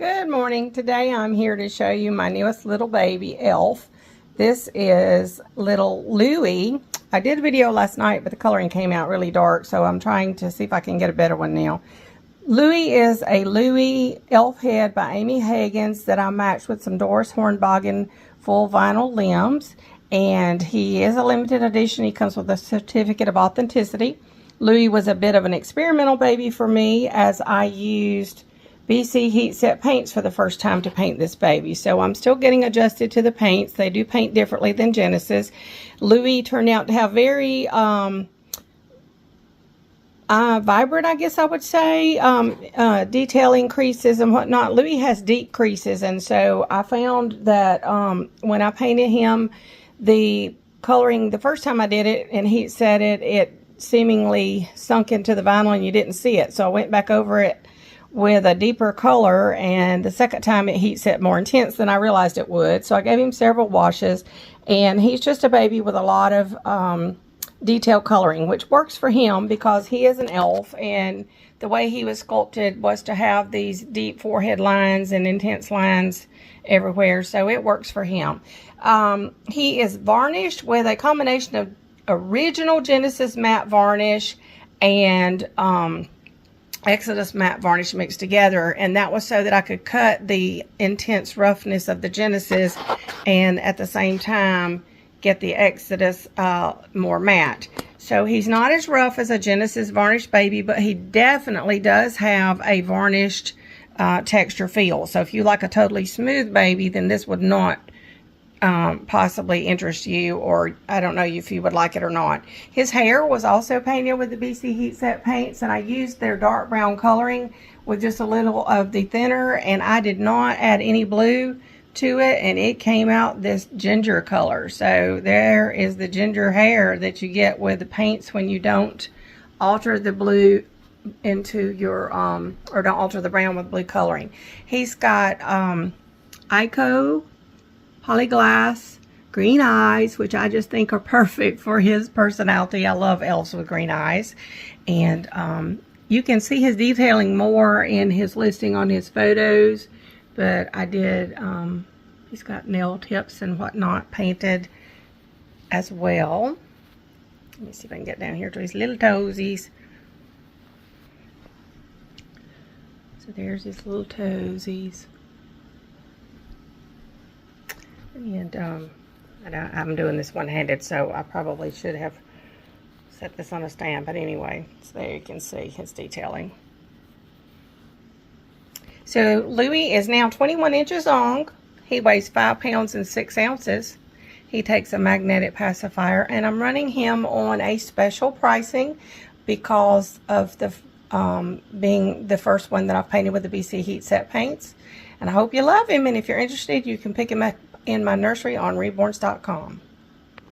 Good morning. Today I'm here to show you my newest little baby elf. This is little Louay. I did a video last night, but the coloring came out really dark, so I'm trying to see if I can get a better one now. Louay is a Louay elf head by Amy Hagens that I matched with some Doris Hornbogen full vinyl limbs, and he is a limited edition. He comes with a certificate of authenticity. Louay was a bit of an experimental baby for me, as I used BC Heatset paints for the first time to paint this baby. So I'm still getting adjusted to the paints. They do paint differently than Genesis. Louay turned out to have very vibrant, I guess I would say, detailing creases and whatnot. Louay has deep creases, and so I found that when I painted him, the coloring, the first time I did it and heat set it, it seemingly sunk into the vinyl and you didn't see it. So I went back over it with a deeper color, and the second time it heat set more intense than I realized it would. So I gave him several washes, and he's just a baby with a lot of detail coloring, which works for him because he is an elf, and the way he was sculpted was to have these deep forehead lines and intense lines everywhere, so it works for him. He is varnished with a combination of original Genesis matte varnish and Exodus matte varnish mixed together, and that was so that I could cut the intense roughness of the Genesis and at the same time get the Exodus more matte. So he's not as rough as a Genesis varnished baby, but he definitely does have a varnished texture feel. So if you like a totally smooth baby, then this would not possibly interest you, or I don't know if you would like it or not. His hair was also painted with the BC Heatset paints, and I used their dark brown coloring with just a little of the thinner, and I did not add any blue to it, and it came out this ginger color. So there is the ginger hair that you get with the paints when you don't alter the blue into your or don't alter the brown with blue coloring. He's got Ico polyglass green eyes, which I just think are perfect for his personality. I love elves with green eyes, and you can see his detailing more in his listing on his photos, but I did he's got nail tips and whatnot painted as well. Let me see if I can get down here to his little toesies. So there's his little toesies. And I'm doing this one-handed, so I probably should have set this on a stand, but anyway, so there you can see his detailing. So Louay is now 21 inches long. He weighs 5 pounds and 6 ounces. He takes a magnetic pacifier, and I'm running him on a special pricing because of the being the first one that I've painted with the BC Heatset paints. And I hope you love him, and if you're interested, you can pick him up in my nursery on reborns.com.